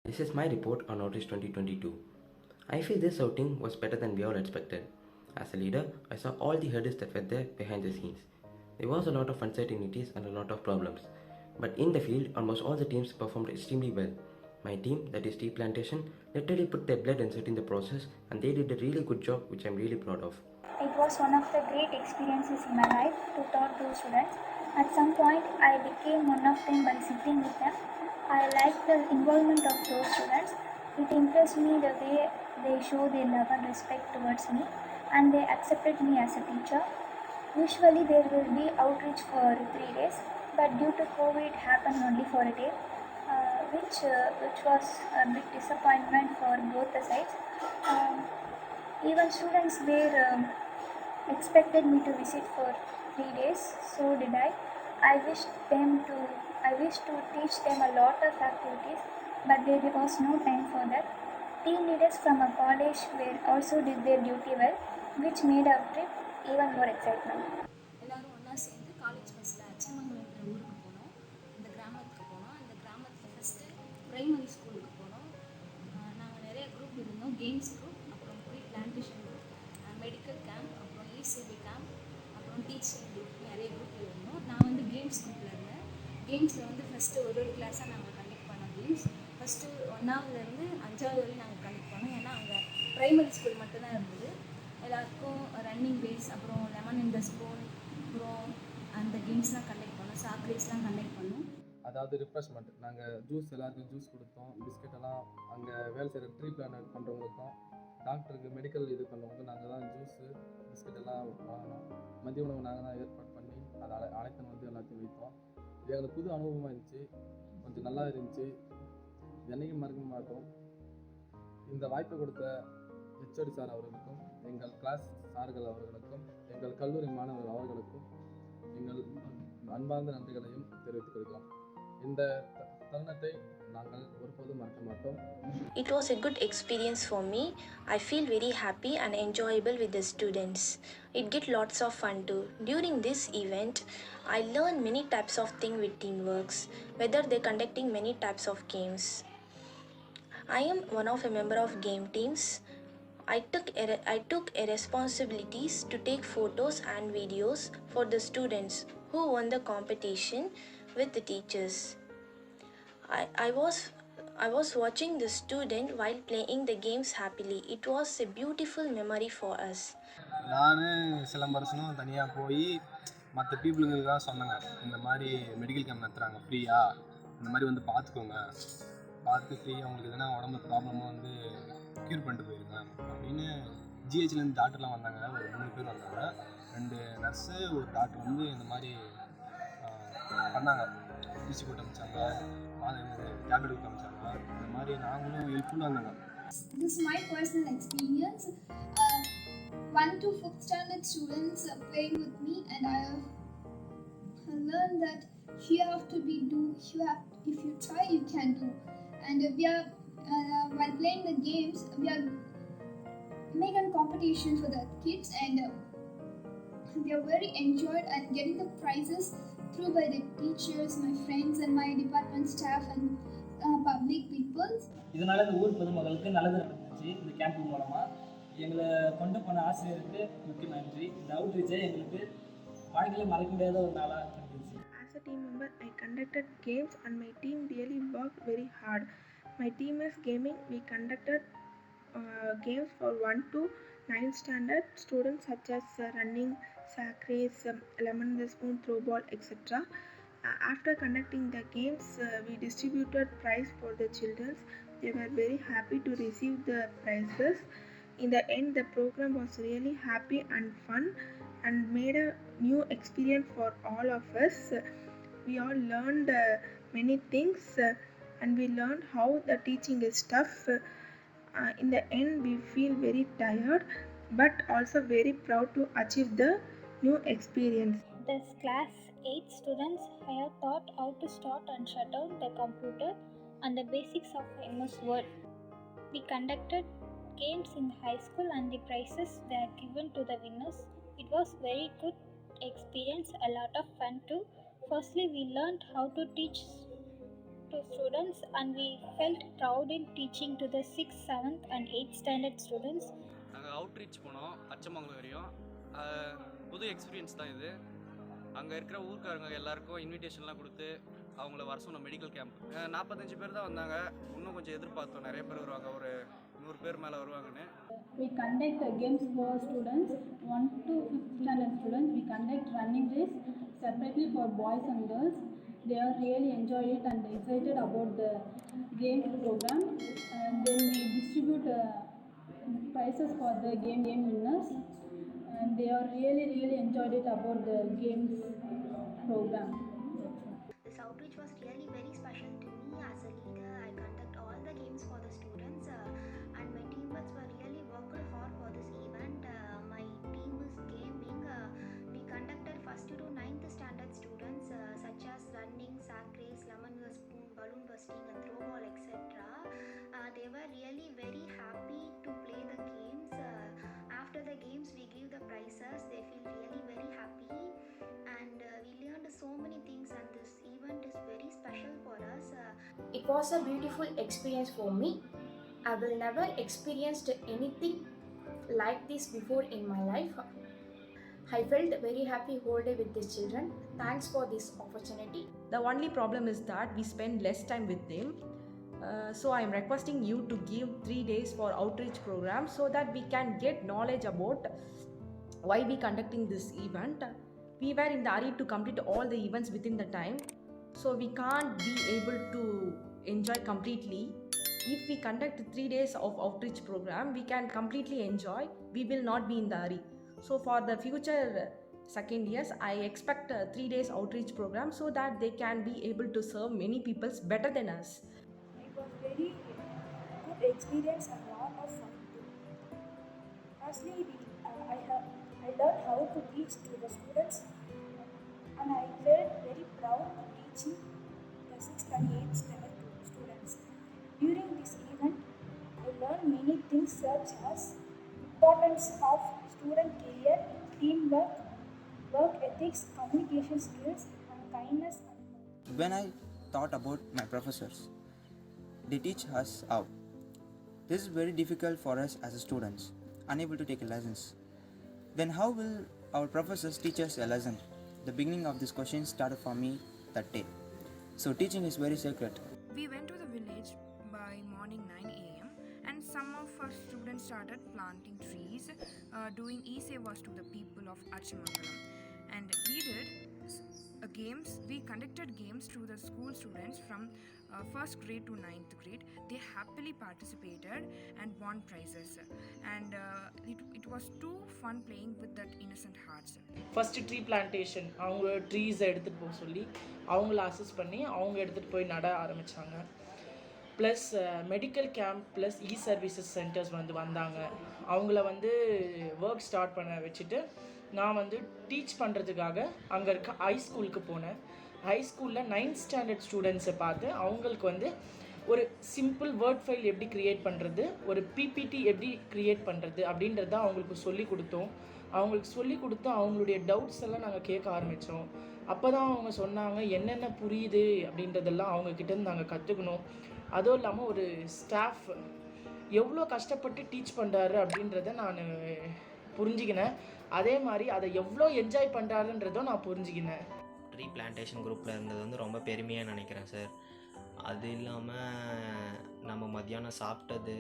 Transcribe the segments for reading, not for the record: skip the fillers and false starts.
This is my report on Notice 2022. I feel this outing was better than we all expected. As a leader, I saw all the hurdles that were there behind the scenes. There was a lot of uncertainties and a lot of problems. But in the field, almost all the teams performed extremely well. My team, that is Tea Plantation, literally put their blood and sweat in the process, and they did a really good job, which I'm really proud of. It was one of the great experiences in my life to talk to students. At some point, I became one of them by sitting with them. I liked the involvement of those students. It impressed me the way they show their love and respect towards me, and they accepted me as a teacher. Usually, there will be outreach for 3 days, but due to COVID, it happened only for a day, which was a big disappointment for both the sides. Um, Even students there expected me to visit for 3 days. So did I. I wished them to. I wished to teach them a lot of activities, but there was no time for that. Team leaders from a college were also did their duty well, which made our trip even more excitement. எல்லோரும் ஒன்றா சேர்ந்து college பஸ்ஸில் அச்சமங்கலங்கிற ஊருக்கு போனோம். அந்த கிராமத்துக்கு போனோம். அந்த கிராமத்தில் ஃபஸ்ட்டு ப்ரைமரி ஸ்கூலுக்கு போனோம். நாங்கள் நிறைய குரூப் இருந்தோம். கேம்ஸ் குரூப், அப்புறம் tree plantation group, medical camp, அப்புறம் இசிபி கேம்ப், அப்புறம் டீச்சிங் குரூப், நிறைய குரூப்பில் இருந்தோம். நான் வந்து கேம்ஸ் குரூப்பில் இருந்தேன். கேம்ஸில் வந்து ஃபஸ்ட்டு ஒரு கிளாஸாக நாங்கள் கண்டக்ட் பண்ணோம். கேம்ஸ் ஃபஸ்ட்டு 1ஆவதுலேருந்து 5ஆவது வரையும் நாங்கள் கண்டக்ட் பண்ணோம். ஏன்னா அங்கே ப்ரைமரி ஸ்கூல் மட்டும்தான் இருந்தது. எல்லாருக்கும் ரன்னிங் ரேஸ், அப்புறம் லெமன் இன் த ஸ்பூன், அப்புறம் அந்த கேம்ஸ்லாம் கண்டக்ட் பண்ணோம். சாக் ரேஸ்லாம் கண்டக்ட் பண்ணோம். அதாவது ரிஃப்ரெஷ்மெண்ட், நாங்கள் ஜூஸ் எல்லாருக்கும் ஜூஸ் கொடுத்தோம். பிஸ்கெட் எல்லாம் அங்கே வேலை செய்கிற ட்ரீ பிளான் பண்ணுறவங்களுக்கும், டாக்டருக்கு மெடிக்கல் இது பண்ணுறவங்களுக்கும் நாங்கள் தான் ஜூஸு பிஸ்கெட் எல்லாம் வாங்கினோம். மதிய உணவு நாங்கள் தான் ஏற்பாடு பண்ணி அதை அனைத்தும் வந்து எல்லாத்தையும் வைத்தோம். இது எங்களுக்கு புது அனுபவமாக இருந்துச்சு, கொஞ்சம் நல்லா இருந்துச்சு. என்றைக்கும் மறக்க மாட்டோம். இந்த வாய்ப்பை கொடுத்த ஹெச்ஓடி சார் அவர்களுக்கும், எங்கள் கிளாஸ் சார்கள் அவர்களுக்கும், எங்கள் கல்லூரி மாணவர்கள் அவர்களுக்கும் எங்கள் அன்பார்ந்த நன்றிகளையும் தெரிவித்துக் கொள்கிறோம். இந்த தருணத்தை நாங்கள் ஒருபோதும் மறக்க மாட்டோம். It was a good experience for me. I feel very happy and enjoyable with the students. It get lots of fun too. During this event, I learned many types of things with teamworks, whether they're conducting many types of games. I am one of a member of game teams. I took a responsibilities to take photos and videos for the students who won the competition with the teachers. I was watching the student while playing the games happily. It was a beautiful memory for us. நான் சிலம்பரசனும் தனியாக போய் மற்ற பீப்புளுங்களுக்காக சொன்னாங்க, இந்த மாதிரி medical camp நடத்துகிறாங்க ஃப்ரீயாக, இந்த மாதிரி வந்து பார்த்துக்கோங்க, பார்த்து ஃப்ரீயாக அவங்களுக்கு எதனா உடம்பு ப்ராப்ளமாக வந்து க்யூர் பண்ணிட்டு போயிருங்க அப்படின்னு. ஜிஹெச்லேருந்து டாக்டர்லாம் வந்தாங்க, ஒரு 3 பேர் வந்தாங்க. 2 நர்ஸு, ஒரு டாக்டர் வந்து இந்த மாதிரி பண்ணாங்க. ஊசி போட்டு அமைச்சாங்க, டேப்லெட் கொடுத்து அமைச்சாங்க. இந்த மாதிரி நாங்களும் ஹெல்ப்ஃபுல்லாக இருந்தாங்க. This is my personal experience. 1 to 5th standard students are playing with me, and I have learned that you have to if you try, you can do. And we are while playing the games, we are making competition for the kids, and they are very enjoyed and getting the prizes through by the teachers, my friends, and my department staff and public people. இதனால் இந்த ஊர் பொதுமக்களுக்கு நல்லது நடந்துச்சு. இந்த camp மூலமாக எங்களை கொண்டு போன ஆசிரியருக்கு முக்கிய நன்றி. இந்த அவுட்ரீச்சை எங்களுக்கு வாழ்க்கையில் மறக்க முடியாத ஒரு நாளாக இருந்துச்சு. As a team member, I conducted games and my team really worked very hard. My team is gaming. We conducted games for 1 to 9th standard students such as running, sack race, lemon in the spoon, throw ball, etc. After conducting the games, we distributed prize for the children. They were very happy to receive the prizes. In the end, the program was really happy and fun and made a new experience for all of us. We all learned many things and we learned how the teaching is tough. In the end, we feel very tired but also very proud to achieve the new experience. This class 8 students, I have taught how to start and shut down the computer and the basics of MS Word. We conducted games in high school and the prizes were given to the winners. It was very good experience, a lot of fun too. Firstly, we learned how to teach to students and we felt proud in teaching to the 6th, 7th and 8th standard students. நாங்கள் outreach போனோம் அச்சமங்கலம் வரையும். புது experience தான் இது. அங்கே இருக்கிற ஊருக்காரங்க எல்லாருக்கும் இன்விடேஷன்லாம் கொடுத்து அவங்கள வர சொன்ன மெடிக்கல் கேம்ப் 45 பேர் தான் வந்தாங்க. இன்னும் கொஞ்சம் எதிர்பார்த்தோம் நிறைய பேர் வருவாங்க, ஒரு 100 பேர் மேலே வருவாங்கன்னு. We conduct games for students, 1 to 5th standard students. We conduct running race separately for boys and girls. They are really enjoyed it and excited about the games program. And then we distribute prizes for the game winners. And they are really enjoyed it about the games program. This outreach was really very special to me. As a leader, I conduct all the games for the students and my teammates were really worked hard for this event. My team is gaming. We conducted 1st to 9th standard students such as running, sack race, lemon with spoon, balloon busting and throw ball etc. They were really very happy to play the games. After the games we give the prizes. They feel really very happy and we learned so many things and this event is very special for us. It was a beautiful experience for me. I will never experienced anything like this before in my life. I felt very happy whole day with these children. Thanks for this opportunity. The only problem is that we spend less time with them. So I am requesting you to give 3 days for outreach program so that we can get knowledge about why we conducting this event. We were in the hurry to complete all the events within the time, so we can't be able to enjoy completely. If we conduct 3 days of outreach program, we can completely enjoy. We will not be in the hurry. So for the future second years, I expect 3 days outreach program so that they can be able to serve many people better than us. It was very good experience and lot of fun too. Firstly, I learned how to teach to the students and I felt very proud teaching the 6th and 8th standard students. During this event, I learned many things such as importance of student career, teamwork, work ethics, communication skills and kindness. When I thought about my professors, they teach us how. This is very difficult for us as students, unable to take lessons. Then how will our professors teach us a lesson? The beginning of this question started for me that day. So teaching is very sacred. We went to the village by morning 9 a.m. and some of our students started planting trees, doing e-sevas to the people of Archamangalam. And we did games. We conducted games to the school students from 1st grade to 9th grade. They happily participated and won prizes. And it was too fun playing with that innocent hearts. First tree plantation அவங்க ட்ரீஸை எடுத்துகிட்டு போக சொல்லி அவங்கள assess பண்ணி அவங்க எடுத்துகிட்டு போய் நட ஆரம்பித்தாங்க. Plus medical camp plus services centres வந்தாங்க. அவங்கள ஒர்க் ஸ்டார்ட் பண்ண வச்சுட்டு நான் டீச் பண்ணுறதுக்காக அங்கே இருக்க ஹைஸ்கூலுக்கு போனேன். ஹைஸ்கூலில் 9th ஸ்டாண்டர்ட் ஸ்டூடெண்ட்ஸை பார்த்து அவங்களுக்கு ஒரு சிம்பிள் வேர்ட் ஃபைல் எப்படி க்ரியேட் பண்ணுறது, ஒரு பிபிடி எப்படி க்ரியேட் பண்ணுறது அப்படின்றத அவங்களுக்கு சொல்லி கொடுத்தோம். அவங்களுக்கு சொல்லி கொடுத்து அவங்களுடைய டவுட்ஸ் எல்லாம் நாங்கள் கேட்க ஆரம்பித்தோம். அப்போ தான் அவங்க சொன்னாங்க என்னென்ன புரியுது அப்படின்றதெல்லாம் அவங்கக்கிட்டேருந்து நாங்கள் கற்றுக்கணும். அதுவும் இல்லாமல் ஒரு ஸ்டாஃப் எவ்வளோ கஷ்டப்பட்டு டீச் பண்ணுறாரு அப்படின்றத நான் புரிஞ்சுக்கினேன். அதே மாதிரி அதை எவ்வளோ என்ஜாய் பண்ணுறாருன்றதும் நான் புரிஞ்சுக்கினேன். ட்ரீ பிளான்டேஷன் குரூப்பில் இருந்தது ரொம்ப பெருமையாக நினைக்கிறேன் சார். அது இல்லாமல் நம்ம மத்தியானம் சாப்பிட்டது,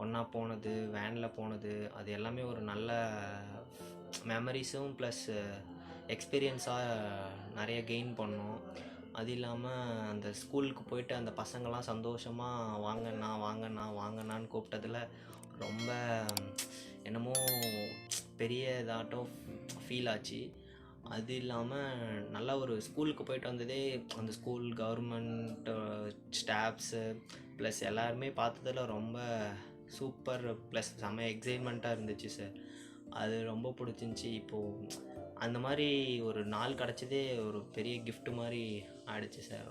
ஒன்றா போனது, வேனில் போனது, அது எல்லாமே ஒரு நல்ல மெமரிஸும் ப்ளஸ் எக்ஸ்பீரியன்ஸாக நிறைய கெயின் பண்ணோம். அது இல்லாமல் அந்த ஸ்கூலுக்கு போயிட்டு அந்த பசங்கள்லாம் சந்தோஷமாக வாங்கண்ணான்னு கூப்பிட்டதில் ரொம்ப என்னமோ பெரிய இதாட்டம் ஃபீல் ஆச்சு. அது இல்லாமல் நல்லா ஒரு ஸ்கூலுக்கு போயிட்டு வந்ததே அந்த ஸ்கூல் கவர்மெண்ட் ஸ்டாஃப்ஸு ப்ளஸ் எல்லாருமே பார்த்ததில் ரொம்ப சூப்பர் ப்ளஸ் செம்ம எக்ஸைட்மெண்ட்டாக இருந்துச்சு சார். அது ரொம்ப பிடிச்சிருந்துச்சி. இப்போது அந்த மாதிரி ஒரு நாள் கிடச்சதே ஒரு பெரிய கிஃப்ட் மாதிரி ஆயிடுச்சு சார்.